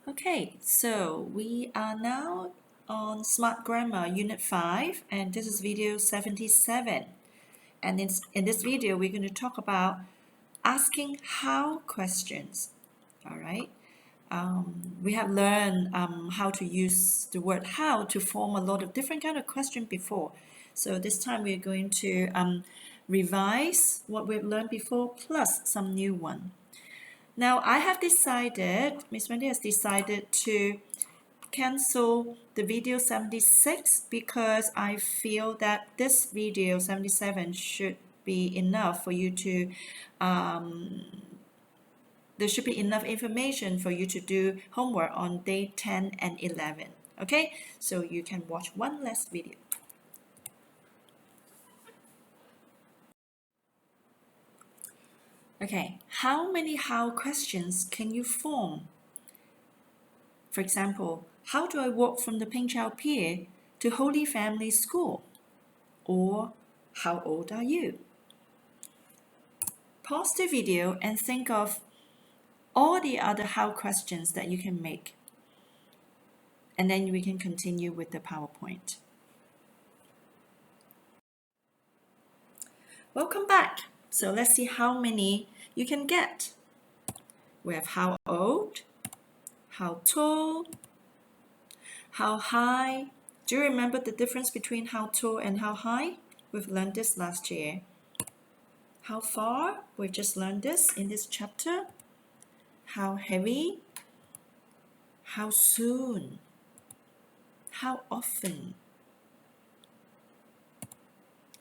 Okay, so we are now on Smart Grammar Unit 5, and this is video 77. And in this video, we're going to talk about asking how questions. All right. We have learned how to use the word how to form a lot of different kind of question before. So this time we're going to revise what we've learned before plus some new one. Now I have decided, Miss Wendy has decided to cancel the video 76 because I feel that this video 77 should be enough for you to there should be enough information for you to do homework on day 10 and 11. Okay, so you can watch one last video. Okay, how many how questions can you form? For example, how do I walk from the Pingchao Pier to Holy Family School? Or how old are you? Pause the video and think of all the other how questions that you can make. And then we can continue with the PowerPoint. Welcome back. So let's see how many you can get. We have how old, how tall, how high. Do you remember the difference between how tall and how high? We've learned this last year. How far? We just learned this in this chapter. How heavy? How soon? How often?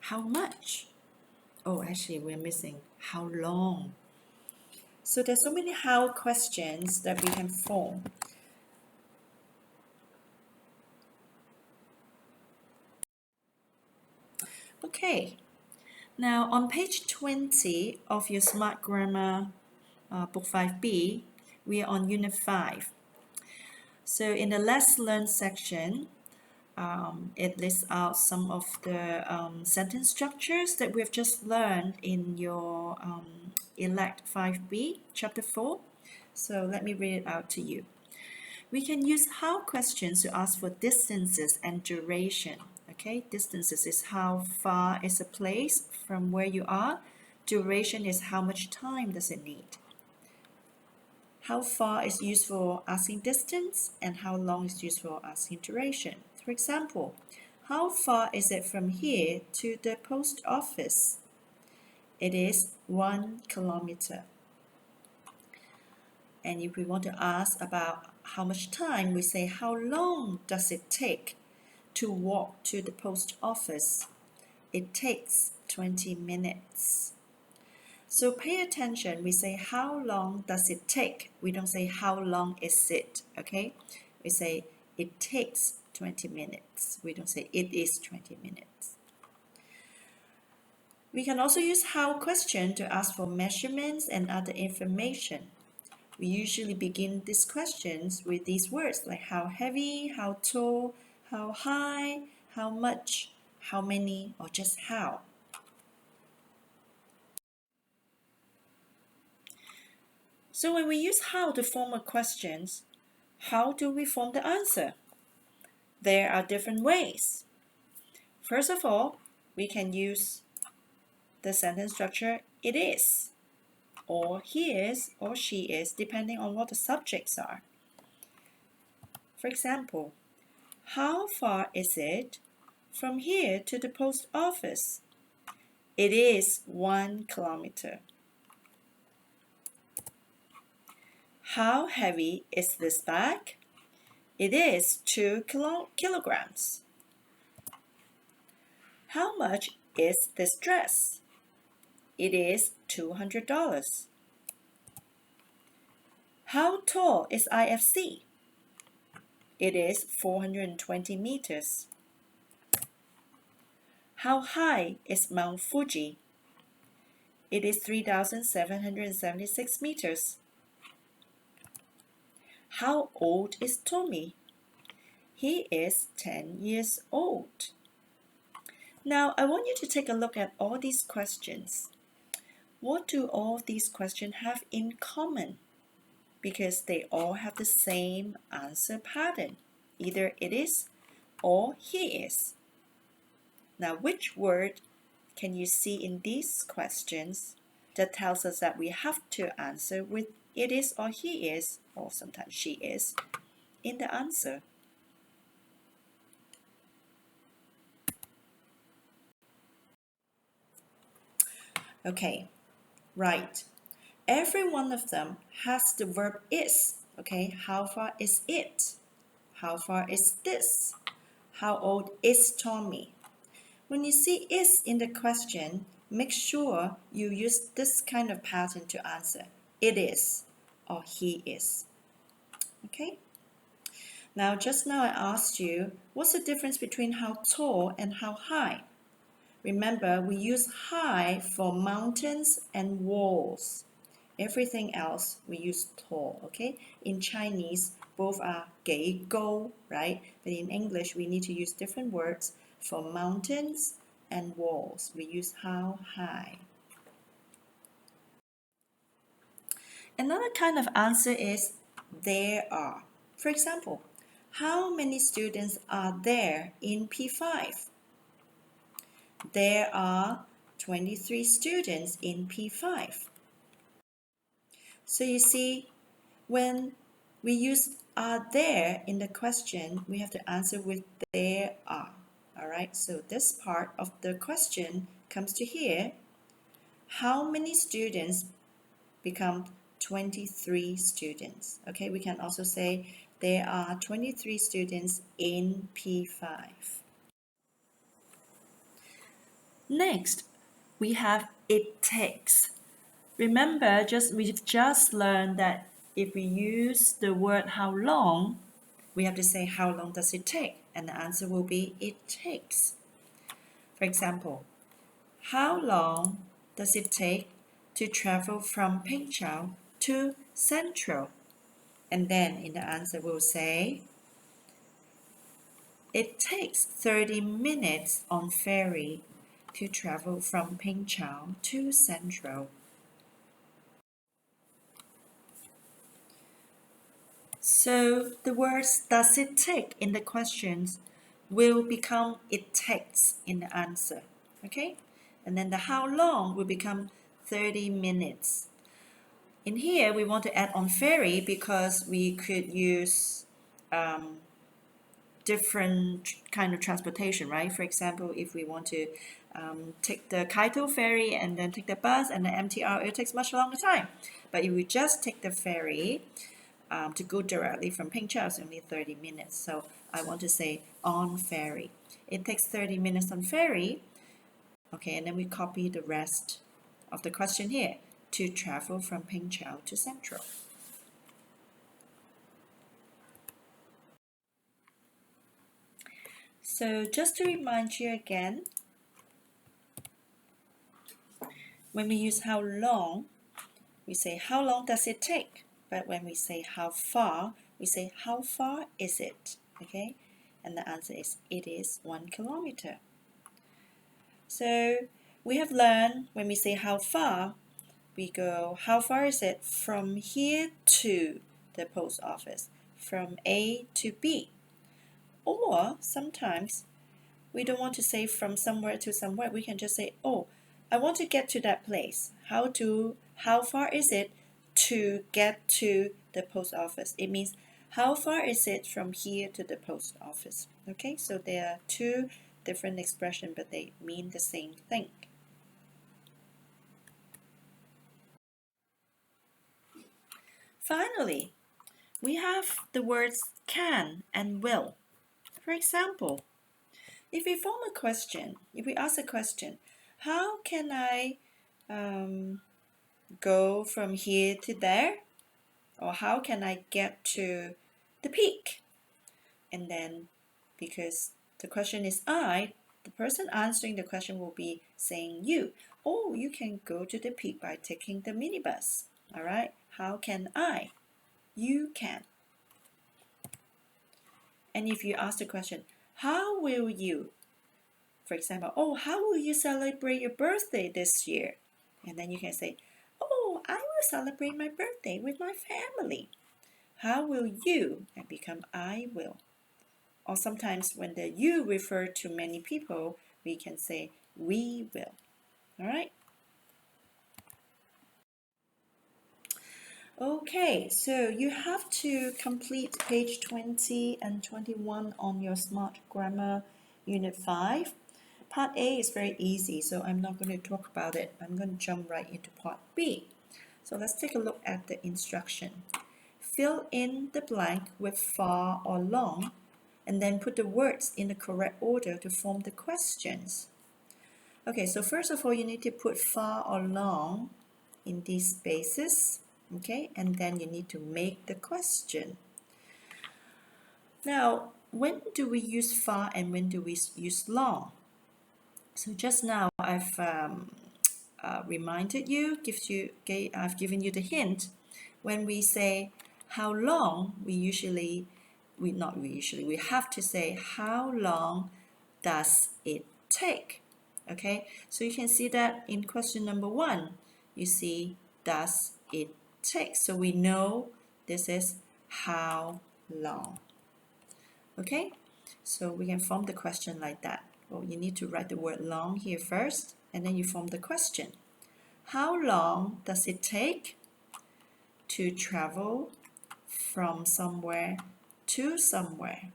How much? Oh, actually, we're missing how long. So there's so many how questions that we can form. Okay, now on page 20 of your Smart Grammar Book 5B, we are on Unit 5. So in the Let's Learn section, it lists out some of the sentence structures that we've just learned in your Elect 5B, Chapter 4. So let me read it out to you. We can use how questions to ask for distances and duration. Okay, distances is how far is a place from where you are. Duration is how much time does it need. How far is used for asking distance and how long is used for asking duration. For example, how far is it from here to the post office? It is 1 kilometer. And if we want to ask about how much time, we say how long does it take to walk to the post office? It takes 20 minutes. So pay attention. We say how long does it take? We don't say how long is it, okay? We say it takes 20 minutes. We don't say it is 20 minutes. We can also use how question to ask for measurements and other information. We usually begin these questions with these words like how heavy, how tall, how high, how much, how many, or just how. So when we use how to form a question, how do we form the answer? There are different ways. First of all, we can use the sentence structure it is, or he is, or she is, depending on what the subjects are. For example, how far is it from here to the post office? It is 1 kilometer. How heavy is this bag? It is 2 kilograms. How much is this dress? It is $200. How tall is IFC? It is 420 meters. How high is Mount Fuji? It is 3,776 meters. How old is Tommy? He is 10 years old. Now, I want you to take a look at all these questions. What do all these questions have in common? because they all have the same answer pattern. Either it is or he is. Now, which word can you see in these questions that tells us that we have to answer with it is or he is, or sometimes she is, in the answer? Okay, right. Every one of them has the verb is. Okay, how far is it? How far is this? How old is Tommy? When you see is in the question, make sure you use this kind of pattern to answer. It is or he is. Okay? Now, just now I asked you, what's the difference between how tall and how high? Remember, we use high for mountains and walls. Everything else we use tall, okay? In Chinese, both are 幾高, right? But in English, we need to use different words for mountains and walls. We use how high. Another kind of answer is there are. For example, how many students are there in P5? There are 23 students in P5. So you see, when we use are there in the question, we have to answer with there are. All right, so this part of the question comes to here. How many students become 23 students? Okay, we can also say there are 23 students in P5. Next, we have it takes. Remember, we've just learned that if we use the word how long, we have to say how long does it take, and the answer will be it takes. For example, how long does it take to travel from Pengchao to Central? And then in the answer we'll say it takes 30 minutes on ferry to travel from Pengchao to Central. So the words does it take in the questions will become it takes in the answer. Okay? And then the how long will become 30 minutes. In here, we want to add on ferry because we could use different kind of transportation, right? For example, if we want to take the Kaito ferry and then take the bus and the MTR, it takes much longer time. But if we just take the ferry to go directly from Pengchao, it's only 30 minutes. So I want to say on ferry. It takes 30 minutes on ferry. Okay, and then we copy the rest of the question here. To travel from Pengchao to Central. So just to remind you again, when we use how long, we say how long does it take? But when we say how far, we say how far is it? Okay, and the answer is it is 1 kilometer. So we have learned when we say how far, we go how far is it from here to the post office, from A to B. Or sometimes we don't want to say from somewhere to somewhere. We can just say, oh, I want to get to that place. How far is it to get to the post office? It means how far is it from here to the post office? Okay, so there are two different expressions, but they mean the same thing. Finally, we have the words can and will. For example, if we ask a question, how can I go from here to there? Or how can I get to the peak? And then, because the question is I, the person answering the question will be saying you. Oh, you can go to the peak by taking the minibus. All right, how can I? You can. And if you ask the question, how will you? For example, oh, how will you celebrate your birthday this year? And then you can say, oh, I will celebrate my birthday with my family. How will you? And become I will. Or sometimes when the you refer to many people, we can say we will. All right? Okay, so you have to complete page 20 and 21 on your Smart Grammar Unit 5. Part A is very easy, so I'm not going to talk about it. I'm going to jump right into Part B. So let's take a look at the instruction. Fill in the blank with far or long, and then put the words in the correct order to form the questions. Okay, so first of all, you need to put far or long in these spaces, okay, and then you need to make the question. Now, when do we use far and when do we use long? So just now I've reminded you, I've given you the hint. When we say how long, we have to say how long does it take? Okay, so you can see that in question number 1, you see does it take? So we know this is how long. Okay, so we can form the question like that. Well, you need to write the word long here first, and then you form the question. How long does it take to travel from somewhere to somewhere?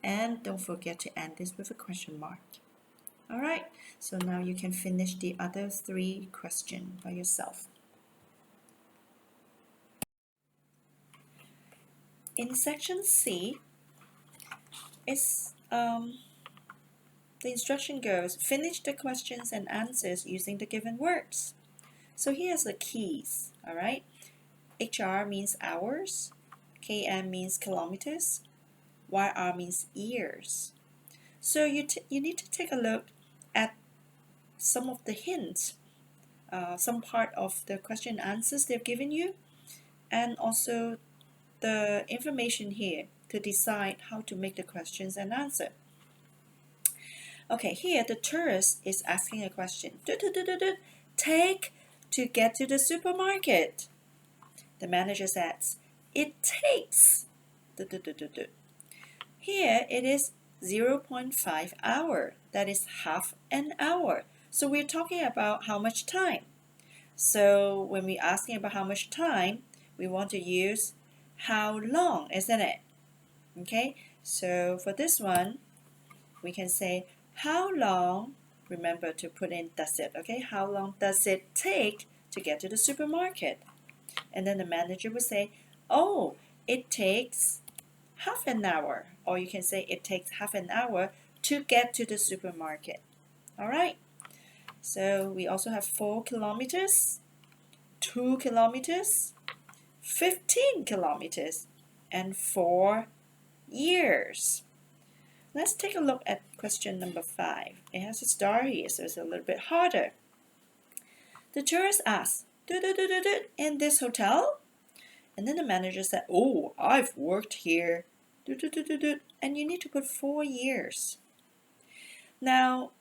And don't forget to end this with a question mark. All right, so now you can finish the other 3 questions by yourself. In section C, the instruction goes, finish the questions and answers using the given words. So here's the keys, all right? HR means hours, KM means kilometers, YR means years. So you need to take a look at some of the hints, some part of the question and answers they've given you, and also the information here to decide how to make the questions and answer. Okay, here the tourist is asking a question. Take to get to the supermarket. The manager says, it takes. Here it is 0.5 hour. That is half an hour. So we're talking about how much time. So when we're asking about how much time, we want to use how long, isn't it? Okay, so for this one, we can say how long, remember to put in does it, okay? How long does it take to get to the supermarket? And then the manager would say, oh, it takes half an hour. Or you can say it takes half an hour to get to the supermarket. All right. So we also have 4 kilometers, 2 kilometers, 15 kilometers, and 4 years. Let's take a look at question number 5. It has a star here, so it's a little bit harder. The tourist asks, in this hotel? And then the manager said, oh, I've worked here. And you need to put 4 years. Now,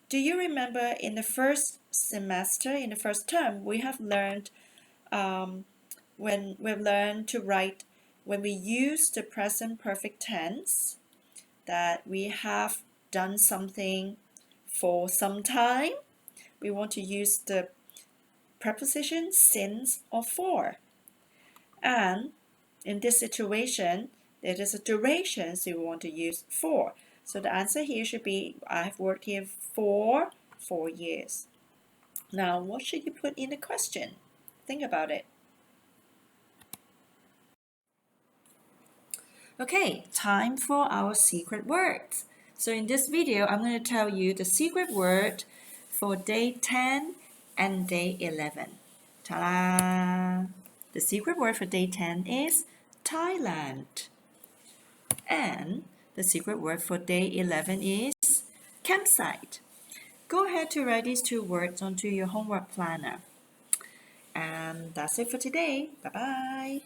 do you remember in the first semester, in the first term, we have learned when we've learned to write, when we use the present perfect tense, that we have done something for some time. We want to use the preposition since or for. And in this situation, there is a duration, so we want to use for. So the answer here should be, I've worked here for 4 years. Now, what should you put in the question? Think about it. Okay, time for our secret words. So in this video, I'm going to tell you the secret word for day 10 and day 11. Ta-da! The secret word for day 10 is Thailand. And the secret word for day 11 is campsite. Go ahead to write these 2 words onto your homework planner. And that's it for today. Bye-bye.